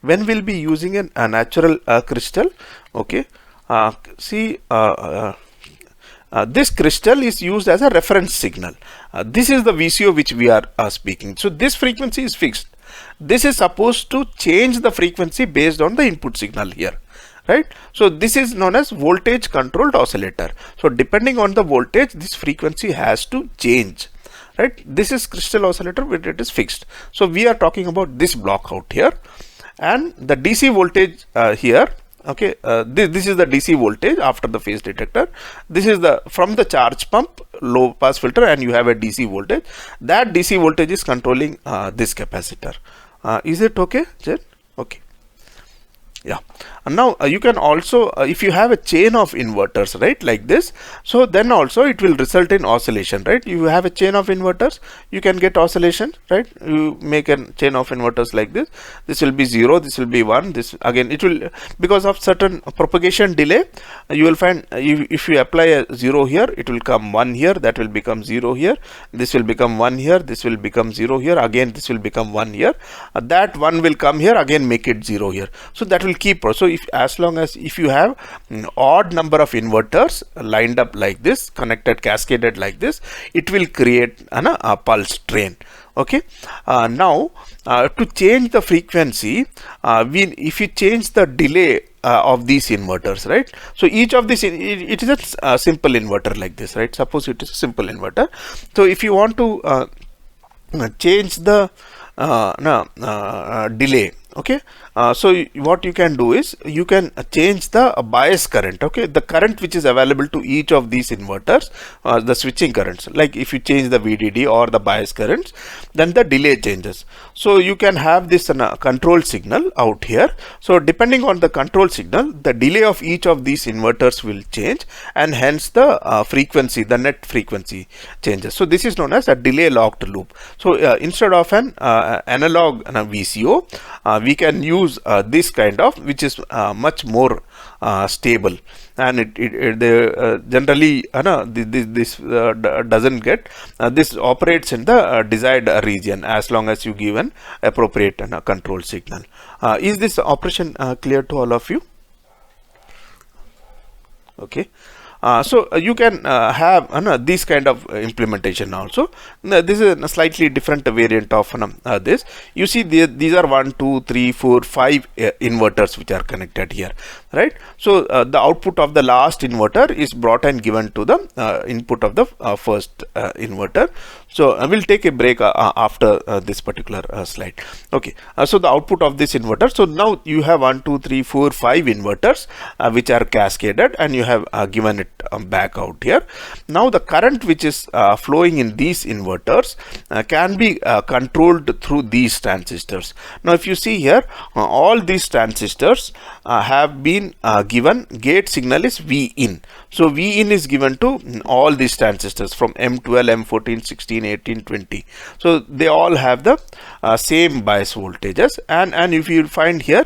when we'll be using a natural crystal. Okay, see, this crystal is used as a reference signal. This is the VCO which we are speaking. So this frequency is fixed. This is supposed to change the frequency based on the input signal here, right? So this is known as voltage controlled oscillator. So depending on the voltage, this frequency has to change, right? This is crystal oscillator where it is fixed. So we are talking about this block out here, and the DC voltage here. Okay, this is the DC voltage after the phase detector. This is the from the charge pump low pass filter, and you have a DC voltage. That DC voltage is controlling this capacitor. Is it okay, Jen? Okay. Yeah. And now you can also, if you have a chain of inverters, right, like this, so then also it will result in oscillation, right? You have a chain of inverters, you can get oscillation, right? You make a chain of inverters like this. This will be 0, this will be 1, this again it will, because of certain propagation delay, you will find if you apply a 0 here, it will come 1 here, that will become 0 here, this will become 1 here, this will become 0 here, again this will become 1 here, that 1 will come here, again make it 0 here. So that will keep. So as long as if you have odd number of inverters lined up like this, connected, cascaded like this, it will create a pulse train. Okay. Now to change the frequency, if you change the delay of these inverters, right? So each of these, it is a simple inverter like this, right? Suppose it is a simple inverter. So if you want to change the delay, okay, so what you can do is you can change the bias current, okay, the current which is available to each of these inverters, the switching currents, like if you change the VDD or the bias currents, then the delay changes. So you can have this control signal out here. So depending on the control signal, the delay of each of these inverters will change, and hence the frequency, the net frequency changes. So this is known as a delay locked loop. So instead of an analog VCO, we can use this kind of, which is much more stable, and they generally this doesn't get this operates in the desired region as long as you give an appropriate control signal. Is this operation clear to all of you? Okay. So you can have this kind of implementation also. This is a slightly different variant of this. You see, these are 1, 2, 3, 4, 5 inverters which are connected here, right? So the output of the last inverter is brought and given to the input of the first inverter. So I will take a break after this particular slide. Okay, so the output of this inverter. So now you have 1, 2, 3, 4, 5 inverters which are cascaded, and you have given it back out here. Now the current which is flowing in these inverters can be controlled through these transistors. Now if you see here, all these transistors have been given gate signal is V in. So V in is given to all these transistors from M12, M14, 16, 18, 20. So they all have the same bias voltages, and if you find here,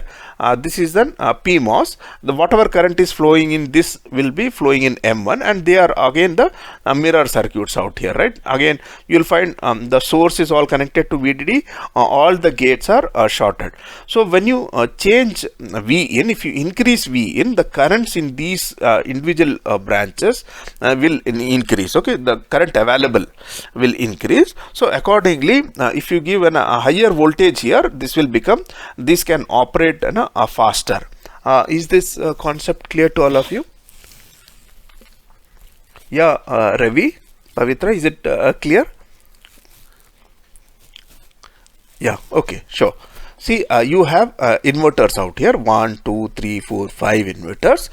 this is then PMOS. The whatever current is flowing in this will be flowing in M1, and they are again the mirror circuits out here, right? Again you will find the source is all connected to VDD, all the gates are shorted. So when you change V in, if you increase V in, the currents in these individual branches will increase. Okay, the current available will increase. So accordingly, if you give a higher voltage here, this will become, this can operate faster. Is this concept clear to all of you? Yeah, Ravi, Pavitra, is it clear? Yeah, okay, sure. See, you have inverters out here, 1, 2, 3, 4, 5 inverters.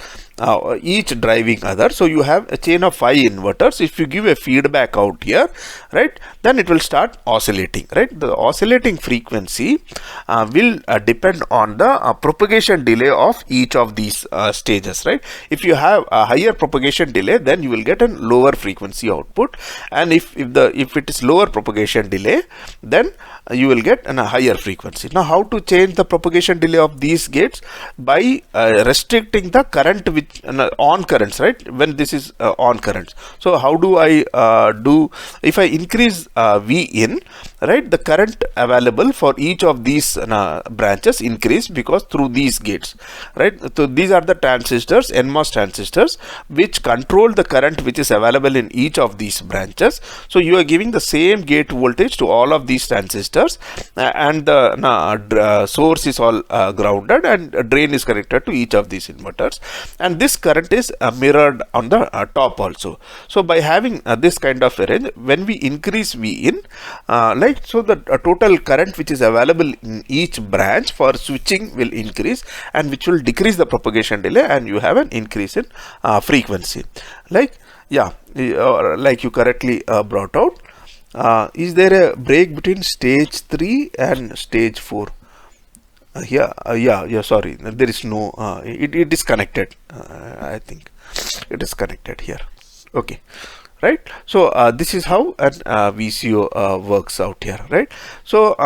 each driving other. So you have a chain of 5 inverters. If you give a feedback out here, right, then it will start oscillating, right? The oscillating frequency will depend on the propagation delay of each of these stages, right? If you have a higher propagation delay, then you will get a lower frequency output, and if it is lower propagation delay, then you will get a higher frequency. Now, how to change the propagation delay of these gates? By restricting the current which on currents, right? When this is on currents. So how do I do? If I increase V in, right, the current available for each of these branches increase, because through these gates, right? So these are the transistors, NMOS transistors, which control the current which is available in each of these branches. So you are giving the same gate voltage to all of these transistors, and the source is all grounded, and a drain is connected to each of these inverters, and this current is mirrored on the top also. So by having this kind of arrange, when we increase V in, like, so the total current which is available in each branch for switching will increase, and which will decrease the propagation delay, and you have an increase in frequency. Like, yeah, like you correctly brought out. Is there a break between stage 3 and stage 4? Yeah, sorry, there is no, it is connected. I think it is connected here. Okay, right? So this is how an VCO works out here, right? So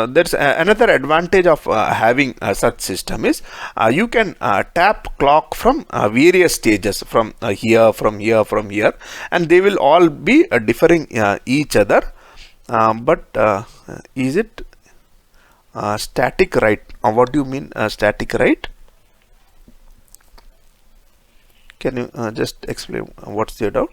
there's another advantage of having such system is you can tap clock from various stages, from here, from here, from here, and they will all be differing each other. But is it static, right? What do you mean static, right? Can you just explain what's your doubt?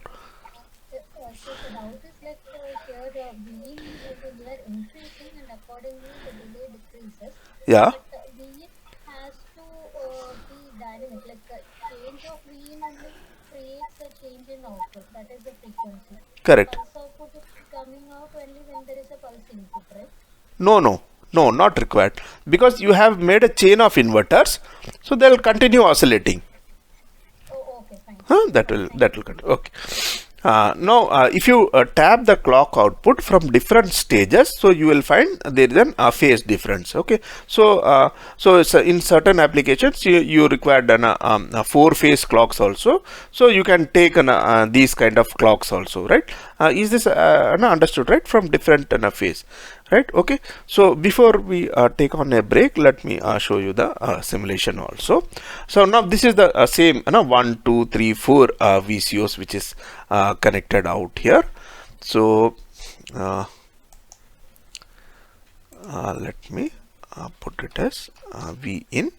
So the doubt is like here the Vin is here increasing, and accordingly the delay decreases. Yeah, But Vin has to be dynamic, like change of Vin only creates a change in output. That is the frequency. correct. Pulse output is coming out only when there is a pulse input, right? No, not required, because you have made a chain of inverters, so they will continue oscillating. Oh, okay, fine. That will continue. Okay. Now, if you tap the clock output from different stages, so you will find there is a phase difference. Okay, so in certain applications you require a 4-phase clocks also. So you can take these kind of clocks also, right? Is this understood, right? From different phase, right? Okay. So before we take on a break, let me show you the simulation also. So now this is the same 1, 2, 3, 4 VCOs which is connected out here. So let me put it as V in,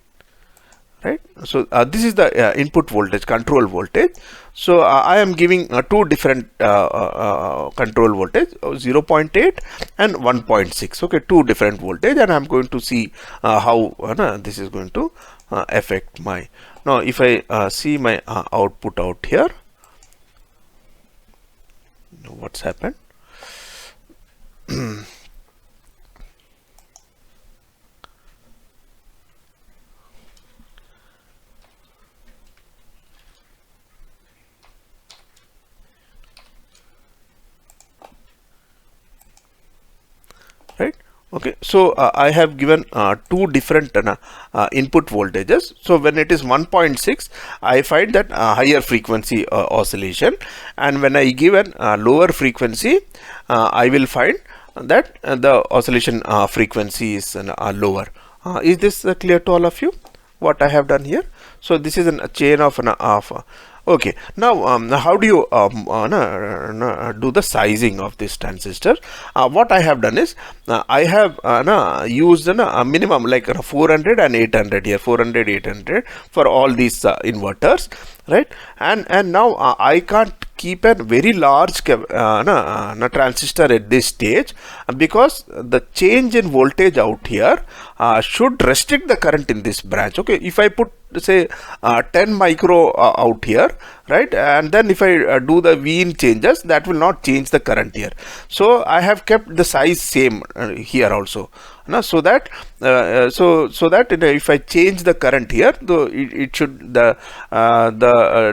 right? So this is the input voltage, control voltage. So I am giving two different control voltage, 0.8 and 1.6. okay, two different voltage, and I am going to see how this is going to affect my. Now if I see my output out here, what's happened? Right? Okay, so I have given two different input voltages. So when it is 1.6, I find that higher frequency oscillation, and when I give a lower frequency, I will find that the oscillation frequency is lower. Is this clear to all of you, what I have done here? So this is a chain of okay. Now how do you do the sizing of this transistor? What I have done is I have used a minimum like 400 and 800 here, 400, 800 for all these inverters, right? And now I can't keep a very large transistor at this stage, because the change in voltage out here should restrict the current in this branch. Okay, if I put say 10 micro out here, right, and then if I do the V in changes, that will not change the current here. So I have kept the size same here also. so that so that if I change the current here, though it should the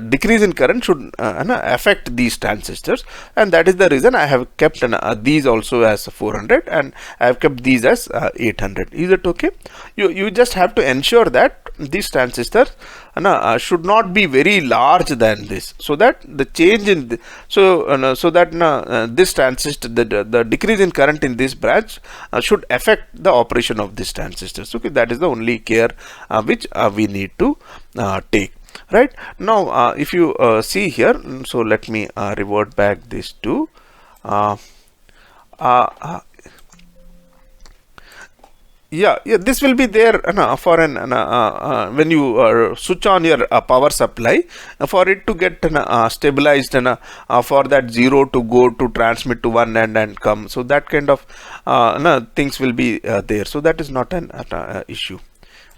decrease in current should affect these transistors, and that is the reason I have kept these also as 400 and I have kept these as 800. Is it okay? You just have to ensure that these transistors should not be very large than this, so that the change in so that this transistor, the decrease in current in this branch should affect the operation of this transistors. Okay, that is the only care which we need to take. Right now, if you see here, so let me revert back this to yeah, this will be there for an when you switch on your power supply, for it to get stabilized, for that 0 to go to transmit to one end and come, so that kind of things will be there, so that is not an issue,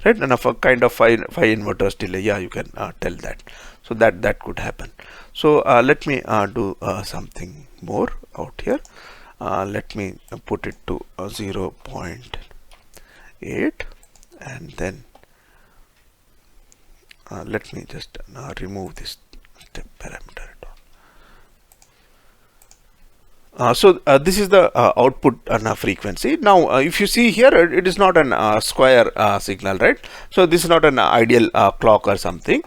right? And of a kind of 5 inverters delay, yeah, you can tell that, so that could happen. So let me do something more out here. Let me put it to 0.8, and then let me just remove this step parameter. So this is the output frequency. Now if you see here, it is not an square signal, right? So this is not an ideal clock or something.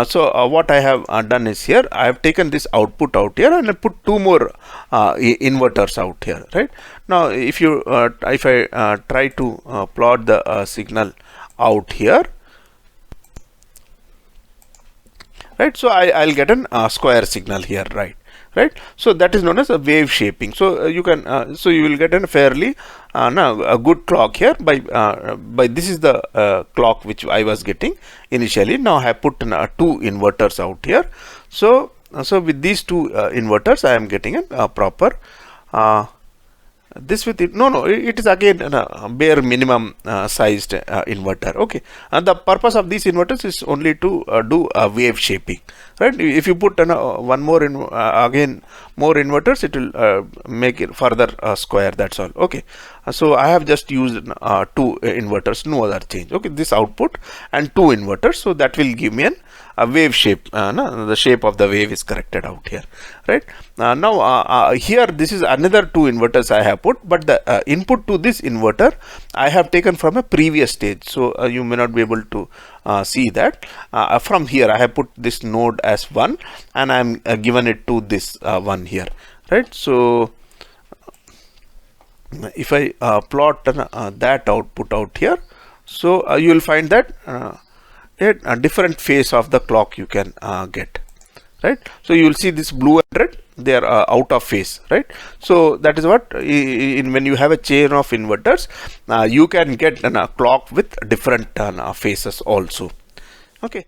So what I have done is, here I have taken this output out here and I put 2 more inverters out here, right? Now if you if I try to plot the signal out here, right, so I'll get an square signal here, right? So that is known as a wave shaping. So you can so you will get a fairly a good clock here by this is the clock which I was getting initially. Now I have put 2 inverters out here. So with these 2 inverters I am getting a proper this with it. No, it is again a bare minimum sized inverter. Okay, and the purpose of these inverters is only to do a wave shaping, right? If you put one more again more inverters, it will make it further square, that's all. Okay, so I have just used 2 inverters, no other change. Okay, this output and 2 inverters, so that will give me a wave shape. The shape of the wave is corrected out here, right? Now here this is another 2 inverters I have put, but the input to this inverter I have taken from a previous stage, so you may not be able to see that. From here I have put this node as 1 and I am given it to this one here, right? So if I plot that output out here, so you will find that a different phase of the clock you can get, right? So you will see this blue and red, they are out of phase, right? So that is what when you have a chain of inverters, you can get a clock with different phases also. Okay.